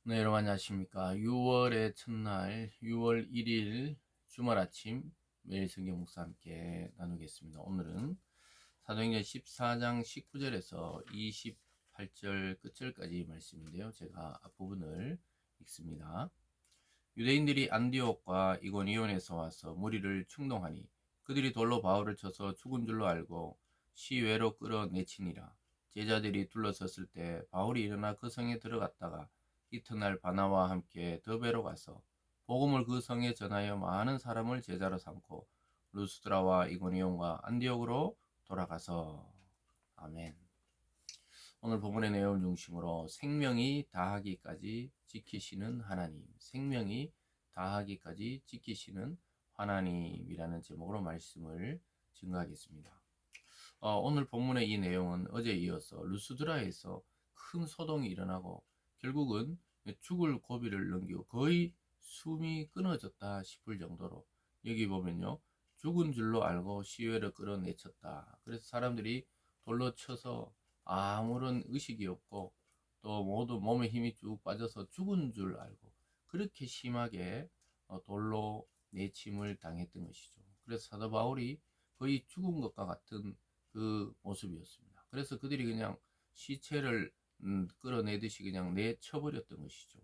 네, 여러분 안녕하십니까. 6월의 첫날, 6월 1일 주말 아침 매일 성경 묵상 함께 나누겠습니다. 오늘은 사도행전 14장 19절에서 28절 끝절까지 말씀인데요. 제가 앞부분을 읽습니다. 유대인들이 안디옥과 이고니온에서 와서 무리를 충동하니 그들이 돌로 바울을 쳐서 죽은 줄로 알고 시외로 끌어내치니라. 제자들이 둘러섰을 때 바울이 일어나 그 성에 들어갔다가 이튿날 바나와 함께 더베로 가서 복음을 그 성에 전하여 많은 사람을 제자로 삼고 루스드라와 이고니온과 안디옥으로 돌아가서. 아멘. 오늘 본문의 내용을 중심으로 생명이 다하기까지 지키시는 하나님, 생명이 다하기까지 지키시는 하나님이라는 제목으로 말씀을 증거하겠습니다. 오늘 본문의 이 내용은 어제에 이어서 루스드라에서 큰 소동이 일어나고 결국은 죽을 고비를 넘기고 거의 숨이 끊어졌다 싶을 정도로, 여기 보면요, 죽은 줄로 알고 시외를 끌어내쳤다. 그래서 사람들이 돌로 쳐서 아무런 의식이 없고 또 모두 몸에 힘이 쭉 빠져서 죽은 줄 알고 그렇게 심하게 돌로 내침을 당했던 것이죠. 그래서 사도 바울이 거의 죽은 것과 같은 그 모습이었습니다. 그래서 그들이 그냥 시체를 끌어내듯이 그냥 내쳐버렸던 것이죠.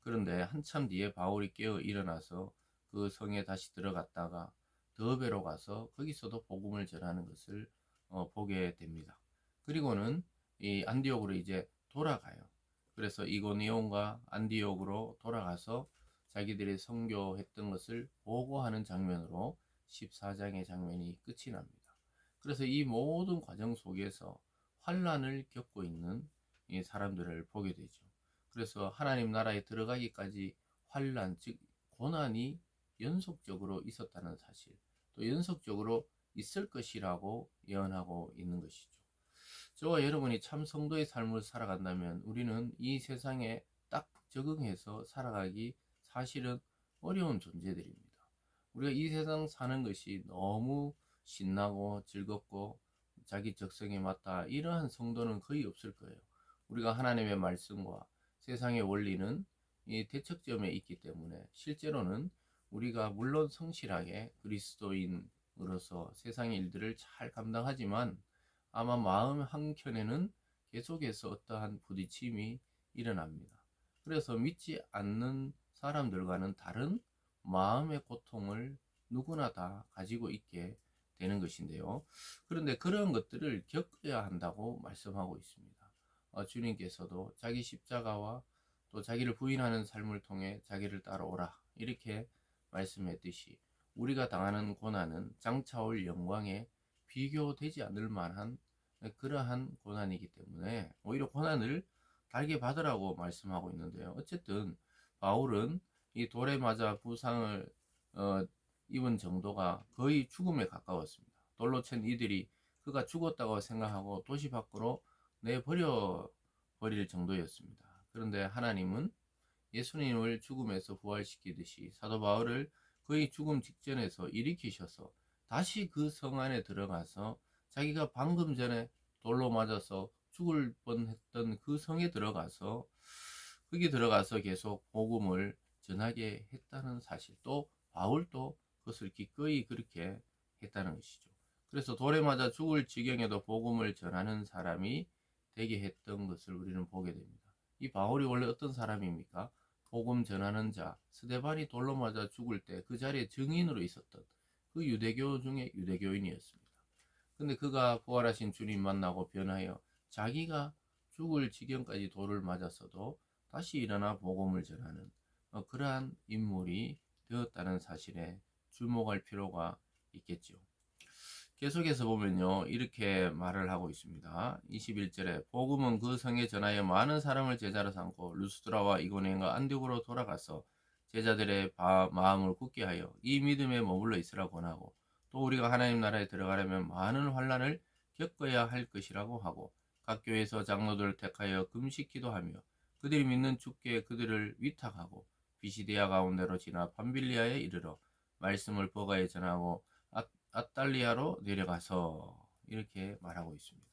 그런데 한참 뒤에 바울이 깨어 일어나서 그 성에 다시 들어갔다가 더베로 가서 거기서도 복음을 전하는 것을 보게 됩니다. 그리고는 이 안디옥으로 이제 돌아가요. 그래서 이고니온과 안디옥으로 돌아가서 자기들이 선교했던 것을 보고하는 장면으로 14장의 장면이 끝이 납니다. 그래서 이 모든 과정 속에서 환란을 겪고 있는 이 사람들을 보게 되죠. 그래서 하나님 나라에 들어가기까지 환란, 즉 고난이 연속적으로 있었다는 사실, 또 연속적으로 있을 것이라고 예언하고 있는 것이죠. 저와 여러분이 참 성도의 삶을 살아간다면 우리는 이 세상에 딱 적응해서 살아가기 사실은 어려운 존재들입니다. 우리가 이 세상 사는 것이 너무 신나고 즐겁고 자기 적성에 맞다, 이러한 성도는 거의 없을 거예요. 우리가 하나님의 말씀과 세상의 원리는 이 대척점에 있기 때문에 실제로는 우리가 물론 성실하게 그리스도인으로서 세상의 일들을 잘 감당하지만 아마 마음 한켠에는 계속해서 어떠한 부딪힘이 일어납니다. 그래서 믿지 않는 사람들과는 다른 마음의 고통을 누구나 다 가지고 있게 되는 것인데요. 그런데 그런 것들을 겪어야 한다고 말씀하고 있습니다. 주님께서도 자기 십자가와 또 자기를 부인하는 삶을 통해 자기를 따라오라, 이렇게 말씀했듯이 우리가 당하는 고난은 장차 올 영광에 비교되지 않을 만한 그러한 고난이기 때문에 오히려 고난을 달게 받으라고 말씀하고 있는데요. 어쨌든 바울은 이 돌에 맞아 부상을 어, 입은 정도가 거의 죽음에 가까웠습니다. 돌로 친 이들이 그가 죽었다고 생각하고 도시 밖으로 내버려 버릴 정도였습니다. 그런데 하나님은 예수님을 죽음에서 부활시키듯이 사도 바울을 거의 죽음 직전에서 일으키셔서 다시 그 성 안에 들어가서 자기가 방금 전에 돌로 맞아서 죽을 뻔했던 그 성에 들어가서 거기 들어가서 계속 복음을 전하게 했다는 사실, 또 바울도 그것을 기꺼이 그렇게 했다는 것이죠. 그래서 돌에 맞아 죽을 지경에도 복음을 전하는 사람이 되게 했던 것을 우리는 보게 됩니다. 이 바울이 원래 어떤 사람입니까? 복음 전하는 자, 스데반이 돌로 맞아 죽을 때 그 자리에 증인으로 있었던 그 유대교 중에 유대교인이었습니다. 근데 그가 부활하신 주님 만나고 변하여 자기가 죽을 지경까지 돌을 맞았어도 다시 일어나 복음을 전하는 그러한 인물이 되었다는 사실에 주목할 필요가 있겠죠. 계속해서 보면요, 이렇게 말을 하고 있습니다. 21절에 복음은 그 성에 전하여 많은 사람을 제자로 삼고 루스드라와 이고니온과 안디옥으로 돌아가서 제자들의 마음을 굳게 하여 이 믿음에 머물러 있으라 권하고, 또 우리가 하나님 나라에 들어가려면 많은 환난을 겪어야 할 것이라고 하고, 각 교회에서 장로들을 택하여 금식 기도하며 그들이 믿는 주께 그들을 위탁하고 비시디아 가운데로 지나 밤빌리아에 이르러 말씀을 버가에 전하고 아달리아로 내려가서, 이렇게 말하고 있습니다.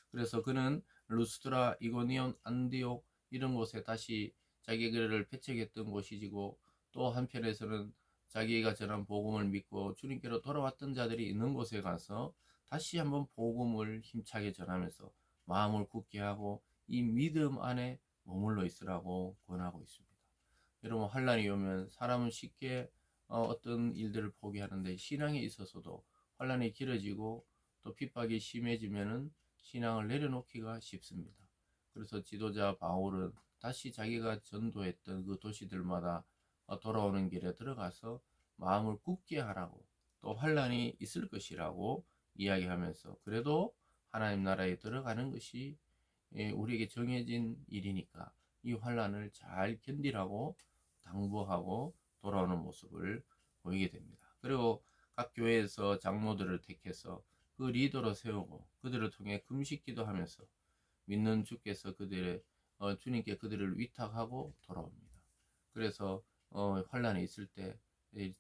그래서 그는 루스드라, 이고니온, 안디옥 이런 곳에 다시 자기를 배척했던 곳이지고, 또 한편에서는 자기가 전한 복음을 믿고 주님께로 돌아왔던 자들이 있는 곳에 가서 다시 한번 복음을 힘차게 전하면서 마음을 굳게 하고 이 믿음 안에 머물러 있으라고 권하고 있습니다. 여러분, 환란이 오면 사람은 쉽게 어떤 일들을 포기하는데, 신앙에 있어서도 환란이 길어지고 또 핍박이 심해지면은 신앙을 내려놓기가 쉽습니다. 그래서 지도자 바울은 다시 자기가 전도했던 그 도시들마다 돌아오는 길에 들어가서 마음을 굳게 하라고, 또 환란이 있을 것이라고 이야기하면서, 그래도 하나님 나라에 들어가는 것이 우리에게 정해진 일이니까 이 환란을 잘 견디라고 당부하고 돌아오는 모습을 보이게 됩니다. 그리고 각 교회에서 장로들을 택해서 그 리더로 세우고 그들을 통해 금식 기도하면서 믿는 주께서 주님께 그들을 위탁하고 돌아옵니다. 그래서 환란이 있을 때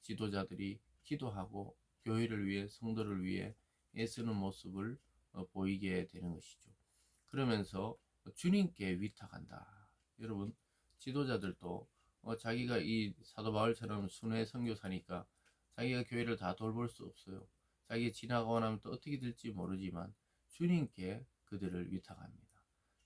지도자들이 기도하고 교회를 위해, 성도를 위해 애쓰는 모습을 보이게 되는 것이죠. 그러면서 주님께 위탁한다. 여러분, 지도자들도 자기가 이 사도 바울처럼 순회 선교사니까 자기가 교회를 다 돌볼 수 없어요. 자기가 지나가고 나면 또 어떻게 될지 모르지만 주님께 그들을 위탁합니다.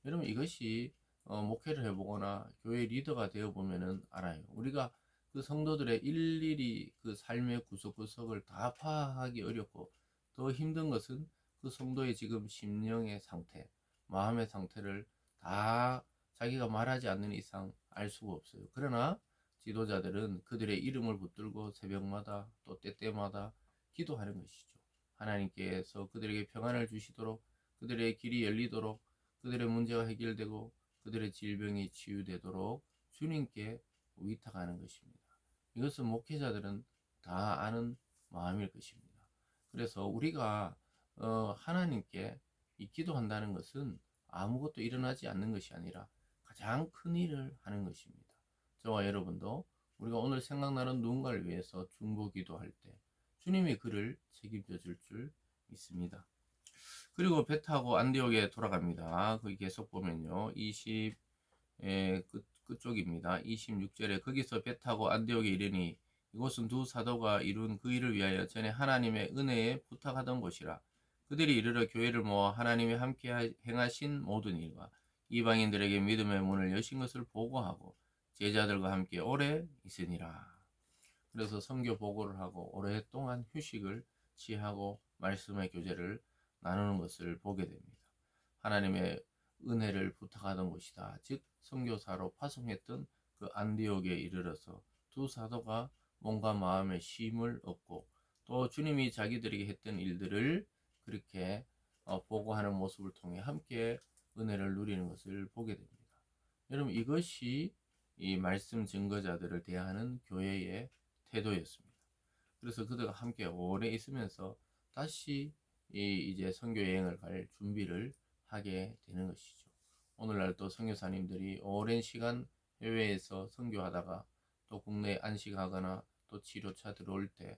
여러분, 이것이 목회를 해보거나 교회 리더가 되어보면은 알아요. 우리가 그 성도들의 일일이 그 삶의 구석구석을 다 파악하기 어렵고, 더 힘든 것은 그 성도의 지금 심령의 상태, 마음의 상태를 다 자기가 말하지 않는 이상 알 수가 없어요. 그러나 지도자들은 그들의 이름을 붙들고 새벽마다 또 때때마다 기도하는 것이죠. 하나님께서 그들에게 평안을 주시도록, 그들의 길이 열리도록, 그들의 문제가 해결되고 그들의 질병이 치유되도록 주님께 위탁하는 것입니다. 이것은 목회자들은 다 아는 마음일 것입니다. 그래서 우리가 하나님께 이 기도한다는 것은 아무것도 일어나지 않는 것이 아니라 가장 큰 일을 하는 것입니다. 저와 여러분도 우리가 오늘 생각나는 누군가를 위해서 중보 기도할 때 주님이 그를 책임져 줄 줄 믿습니다. 그리고 배 타고 안디옥에 돌아갑니다. 거기 계속 보면요, 20 끝쪽입니다. 26절에 거기서 배 타고 안디옥에 이르니 이곳은 두 사도가 이룬 그 일을 위하여 전에 하나님의 은혜에 부탁하던 곳이라. 그들이 이르러 교회를 모아 하나님이 함께 행하신 모든 일과 이방인들에게 믿음의 문을 여신 것을 보고하고 제자들과 함께 오래 있으니라. 그래서 선교 보고를 하고 오랫동안 휴식을 취하고 말씀의 교제를 나누는 것을 보게 됩니다. 하나님의 은혜를 부탁하던 곳이다. 즉 선교사로 파송했던 그 안디옥에 이르러서 두 사도가 몸과 마음의 쉼을 얻고 또 주님이 자기들에게 했던 일들을 그렇게 보고하는 모습을 통해 함께 은혜를 누리는 것을 보게 됩니다. 여러분, 이것이 이 말씀 증거자들을 대하는 교회의 태도였습니다. 그래서 그들과 함께 오래 있으면서 다시 이제 선교 여행을 갈 준비를 하게 되는 것이죠. 오늘날 또 선교사님들이 오랜 시간 해외에서 선교하다가 또 국내에 안식하거나 또 치료차 들어올 때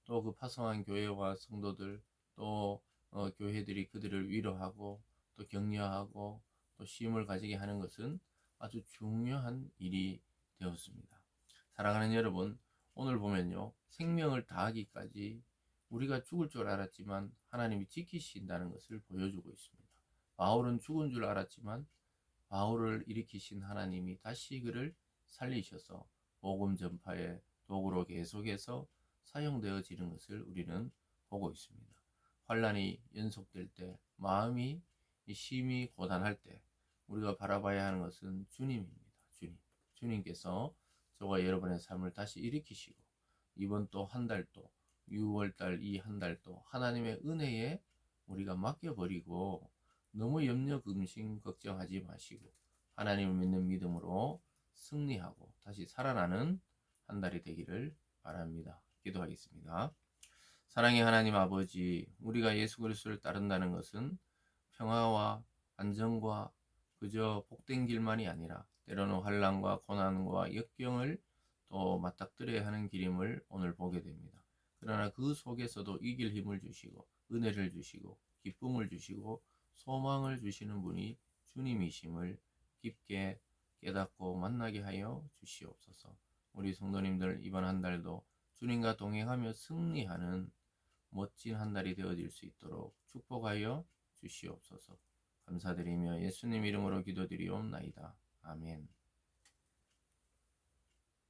또 그 파송한 교회와 성도들, 또 교회들이 그들을 위로하고 또 격려하고 또 쉼을 가지게 하는 것은 아주 중요한 일이 되었습니다. 사랑하는 여러분, 오늘 보면요, 생명을 다하기까지 우리가 죽을 줄 알았지만 하나님이 지키신다는 것을 보여주고 있습니다. 바울은 죽은 줄 알았지만 바울을 일으키신 하나님이 다시 그를 살리셔서 복음 전파의 도구로 계속해서 사용되어지는 것을 우리는 보고 있습니다. 환란이 연속될 때, 마음이 심히 고단할 때 우리가 바라봐야 하는 것은 주님입니다. 주님께서 저와 여러분의 삶을 다시 일으키시고 이번 또 한 달도 6월달 이 한 달도 하나님의 은혜에 우리가 맡겨버리고 너무 염려 근심 걱정하지 마시고 하나님을 믿는 믿음으로 승리하고 다시 살아나는 한 달이 되기를 바랍니다. 기도하겠습니다. 사랑의 하나님 아버지, 우리가 예수 그리스도를 따른다는 것은 평화와 안정과 그저 복된 길만이 아니라 때로는 환난과 고난과 역경을 또 맞닥뜨려야 하는 길임을 오늘 보게 됩니다. 그러나 그 속에서도 이길 힘을 주시고 은혜를 주시고 기쁨을 주시고 소망을 주시는 분이 주님이심을 깊게 깨닫고 만나게 하여 주시옵소서. 우리 성도님들 이번 한 달도 주님과 동행하며 승리하는 멋진 한 달이 되어질 수 있도록 축복하여 주시옵소서. 감사드리며 예수님 이름으로 기도드리옵나이다. 아멘.